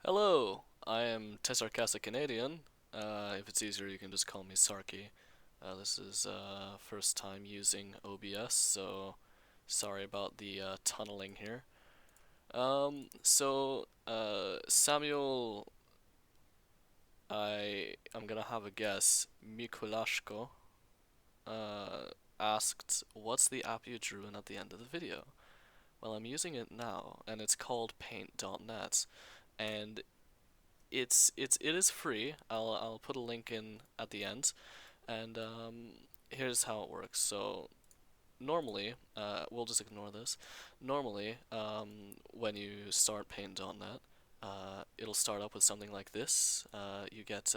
Hello, I am Sarcastic Canadian. If it's easier, you can just call me Sarky. This is first time using OBS, so sorry about the tunneling here. Samuel, I'm gonna have a guess. Mikulashko asked, "What's the app you drew in at the end of the video?" Well, I'm using it now, and it's called Paint.net, and it is free. I'll put a link in at the end, and here's how it works. So normally, we'll just ignore this. Normally, when you start Paint.net, it'll start up with something like this. You get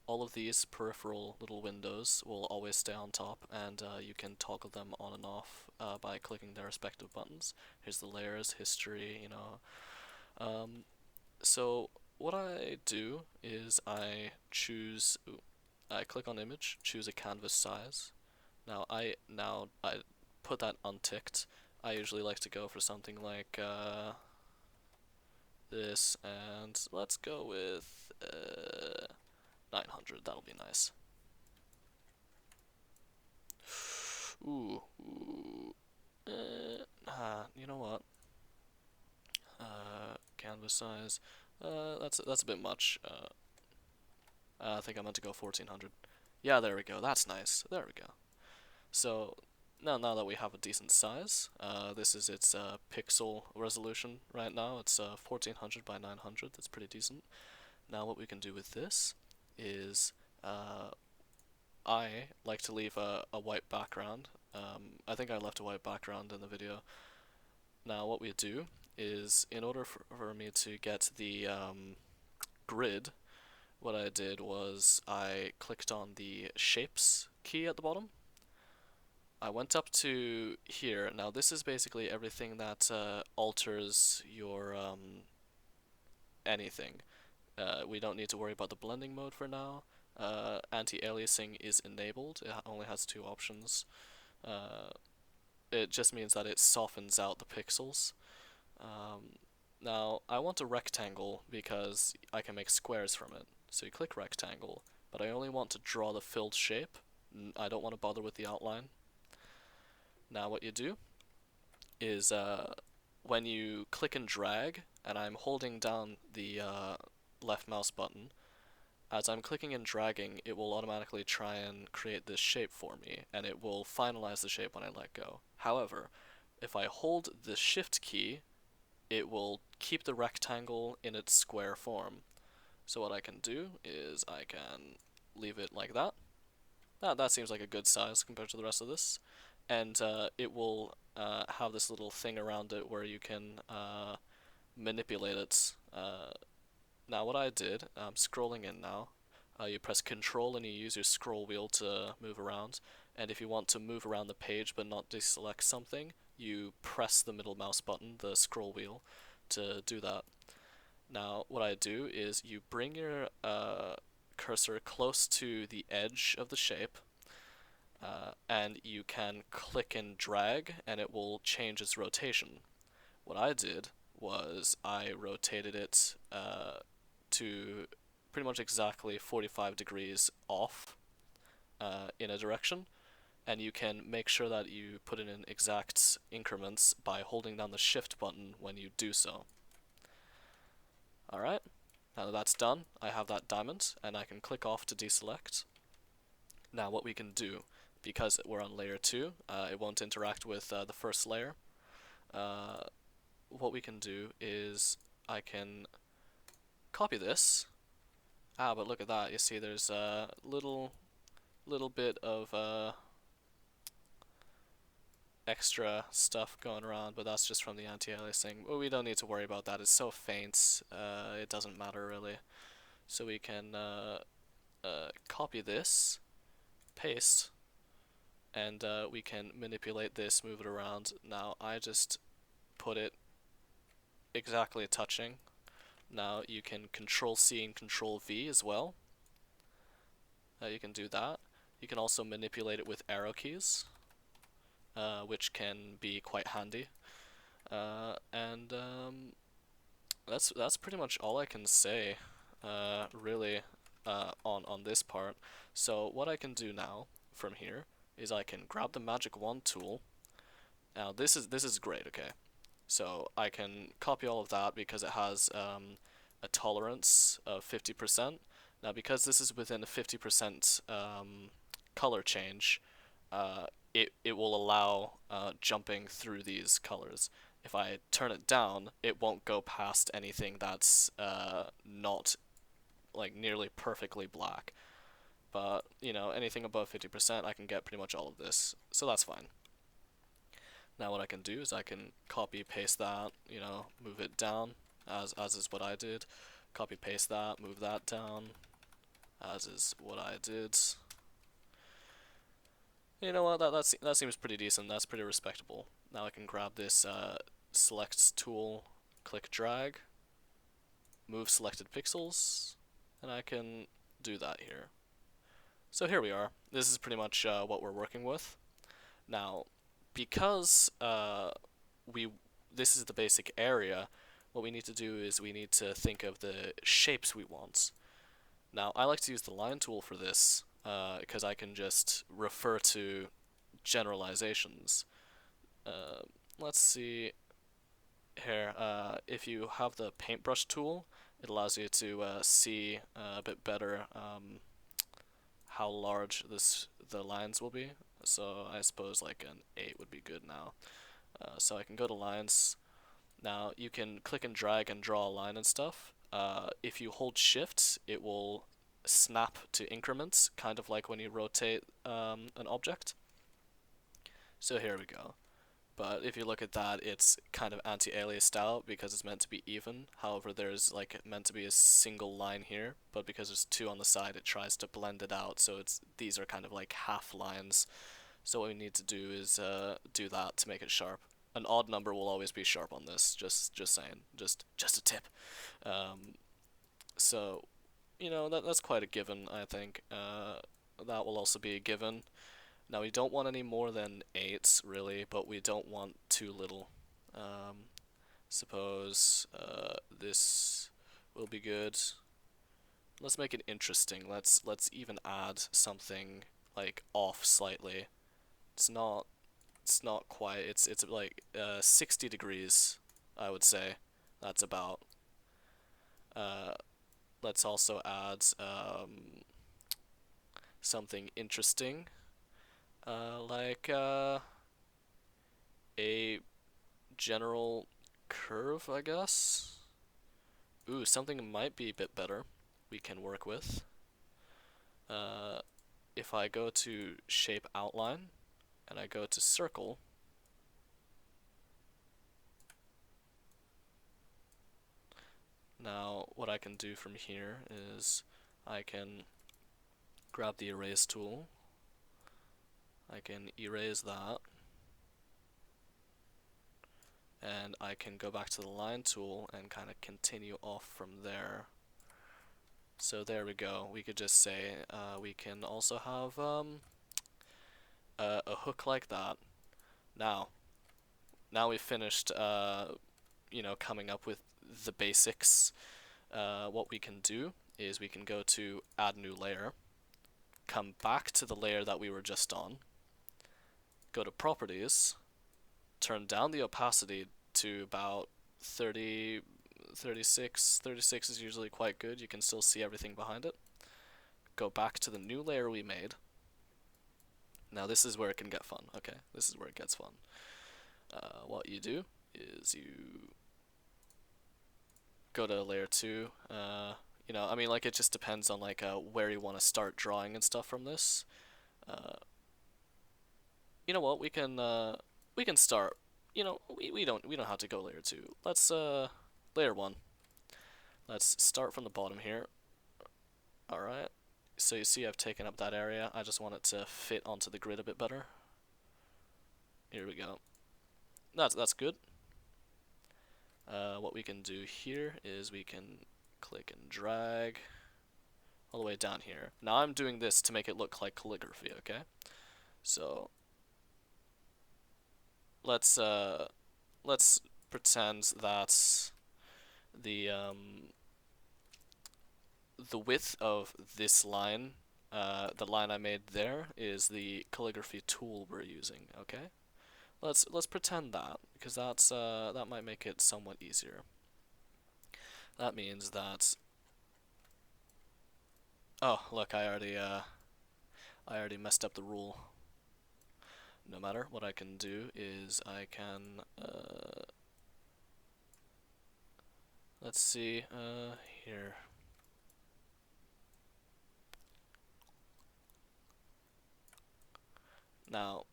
all of these peripheral little windows will always stay on top, and you can toggle them on and off by clicking their respective buttons. Here's the layers, history, you know. So what I do is I click on image, choose a canvas size. Now I put that unticked. I usually like to go for something like this, and let's go with 900. That'll be nice. Ooh. You know what? Canvas size. That's a bit much. I think I meant to go 1400. Yeah, there we go. That's nice. There we go. So now that we have a decent size, this is its pixel resolution right now. It's 1400 by 900. That's pretty decent. Now what we can do with this is I like to leave a white background. I think I left a white background in the video. Now what we do is, in order for me to get the grid, what I did was I clicked on the shapes key at the bottom. I went up to here. Now this is basically everything that alters your anything. We don't need to worry about the blending mode for now. Anti-aliasing is enabled. It only has two options. It just means that it softens out the pixels. Now I want a rectangle because I can make squares from it. So you click rectangle, but I only want to draw the filled shape. I don't want to bother with the outline. Now what you do is when you click and drag, and I'm holding down the left mouse button, as I'm clicking and dragging, it will automatically try and create this shape for me, and it will finalize the shape when I let go. However, if I hold the shift key, it will keep the rectangle in its square form. So what I can do is I can leave it like that. That seems like a good size compared to the rest of this. And it will have this little thing around it where you can manipulate it. Now what I did, I'm scrolling in now. You press Control and you use your scroll wheel to move around. And if you want to move around the page but not deselect something, you press the middle mouse button, the scroll wheel, to do that. Now what I do is you bring your cursor close to the edge of the shape, and you can click and drag and it will change its rotation. What I did was I rotated it to pretty much exactly 45 degrees off in a direction, and you can make sure that you put it in exact increments by holding down the shift button when you do so. Alright, now that that's done, I have that diamond, and I can click off to deselect. Now what we can do, because we're on layer 2, it won't interact with the first layer. What we can do is I can copy this. But look at that, you see there's a little bit of extra stuff going around, but that's just from the anti-aliasing. Well, we don't need to worry about that, it's so faint, it doesn't matter really. So we can copy this, paste, and we can manipulate this, move it around. Now I just put it exactly touching. Now you can Control C and Control V as well. You can do that. You can also manipulate it with arrow keys, which can be quite handy. And that's pretty much all I can say, really, on this part. So what I can do now from here is I can grab the magic wand tool. Now this is great, okay? So I can copy all of that because it has a tolerance of 50%. Now because this is within a 50% color change, it will allow jumping through these colors. If I turn it down, it won't go past anything that's not like nearly perfectly black. But, anything above 50%, I can get pretty much all of this. So that's fine. Now what I can do is I can copy paste that, move it down, as is what I did. Copy paste that, move that down, as is what I did. You know what, that seems pretty decent, that's pretty respectable. Now I can grab this select tool, click drag, move selected pixels, and I can do that here. So here we are. This is pretty much what we're working with. Now, because we this is the basic area, what we need to do is we need to think of the shapes we want. Now, I like to use the line tool for this because I can just refer to generalizations. Let's see here. If you have the paintbrush tool, it allows you to see a bit better how large the lines will be. So I suppose like an 8 would be good now. So I can go to lines. Now you can click and drag and draw a line and stuff. If you hold shift, it will snap to increments, kind of like when you rotate an object. So here we go. But if you look at that, it's kind of anti-aliased out because it's meant to be even. However, there's like meant to be a single line here, but because there's two on the side, it tries to blend it out. So these are kind of like half lines. So what we need to do is do that to make it sharp. An odd number will always be sharp on this. Just saying. Just a tip. So that's quite a given, I think. That will also be a given. Now we don't want any more than 8 really, but we don't want too little. Suppose this will be good. Let's make it interesting. Let's even add something like off slightly. It's not quite. It's like 60 degrees, I would say. That's about. Let's also add something interesting. Like a general curve, I guess. Ooh, something might be a bit better we can work with. If I go to shape outline and I go to circle, now what I can do from here is I can grab the erase tool. I can erase that. And I can go back to the line tool and kind of continue off from there. So there we go. We could just say we can also have a hook like that. Now we've finished coming up with the basics. What we can do is we can go to add new layer, come back to the layer that we were just on, go to properties, turn down the opacity to about 30, 36. 36 is usually quite good. You can still see everything behind it. Go back to the new layer we made. Now this is where it can get fun. Okay, this is where it gets fun. What you do is you go to layer 2. I mean, like, it just depends on like where you want to start drawing and stuff from this. You know what? We can start. We don't have to go layer 2. Let's layer 1. Let's start from the bottom here. All right. So you see I've taken up that area. I just want it to fit onto the grid a bit better. Here we go. That's good. What we can do here is we can click and drag all the way down here. Now I'm doing this to make it look like calligraphy, okay? So let's pretend that the the width of this line, the line I made there, is the calligraphy tool we're using. Okay, let's pretend that, because that might make it somewhat easier. That means that, oh look, I already messed up the rule. No matter, what I can do is I can let's see, here. Now,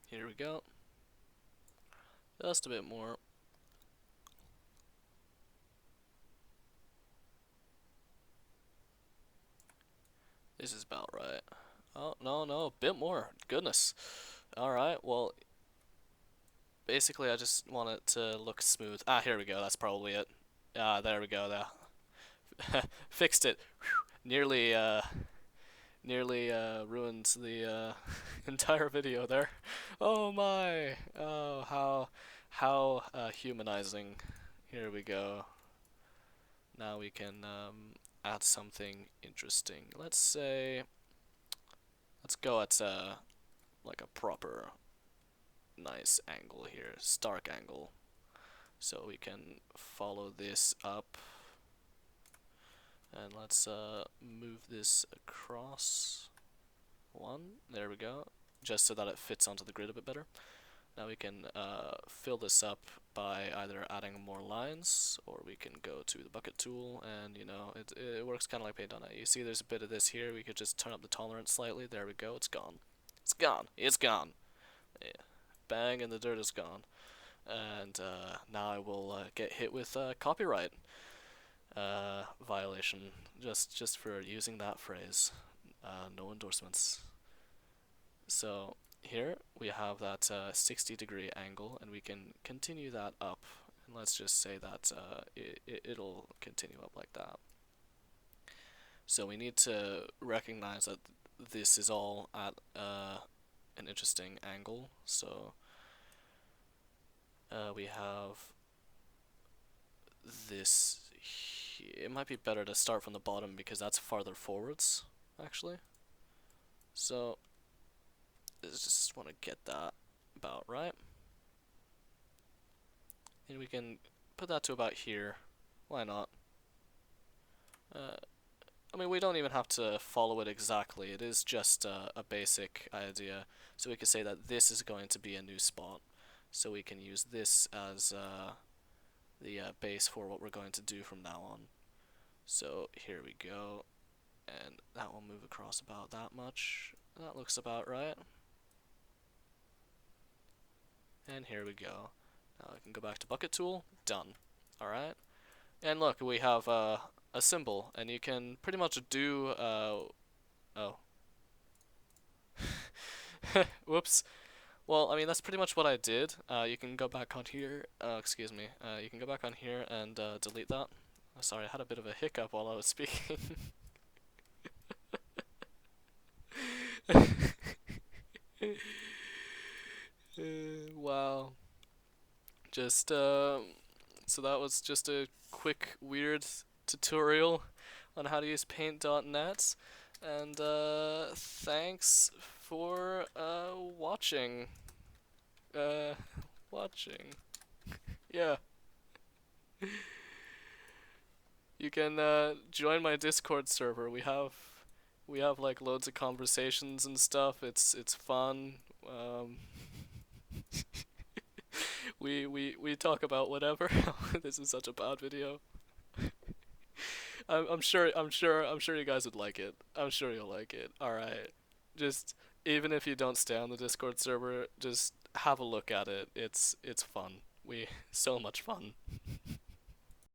here we go. Just a bit more. This is about right. Oh, no, no, a bit more. Goodness. Alright, well, basically I just want it to look smooth. Ah, here we go, that's probably it. Ah, there we go, there. Fixed it. Whew. Nearly ruined the entire video there. Oh my! Oh, how humanizing. Here we go. Now we can add something interesting. Let's go at like a proper nice angle here, stark angle. So we can follow this up, and let's move this across one. There we go, just so that it fits onto the grid a bit better. Now we can fill this up by either adding more lines, or we can go to the bucket tool, and you know, it works kind of like paint on it. You see there's a bit of this here, we could just turn up the tolerance slightly. There we go, it's gone. It's gone. It's gone. Yeah. Bang, and the dirt is gone. And now I will get hit with copyright violation just for using that phrase. No endorsements. So here we have that 60-degree angle, and we can continue that up. And let's just say that it'll continue up like that. So we need to recognize that this is all at an interesting angle. So we have this. It might be better to start from the bottom because that's farther forwards, actually. So I just want to get that about right. And we can put that to about here. Why not? I mean, we don't even have to follow it exactly. It is just a basic idea. So we could say that this is going to be a new spot. So we can use this as the base for what we're going to do from now on. So here we go. And that will move across about that much. That looks about right. And here we go. Now I can go back to bucket tool. Done. Alright. And look, we have a symbol, and you can pretty much do oh. Whoops. Well, I mean, that's pretty much what I did. You can go back on here. Excuse me. You can go back on here and delete that. Oh, sorry, I had a bit of a hiccup while I was speaking. Wow. Just so that was just a quick weird tutorial on how to use paint.net, and thanks for watching. Watching. Yeah. You can join my Discord server. We have like loads of conversations and stuff. It's fun. We talk about whatever. This is such a bad video. I'm sure you guys would like it. I'm sure you'll like it. All right. Just even if you don't stay on the Discord server, just have a look at it. It's fun. So much fun.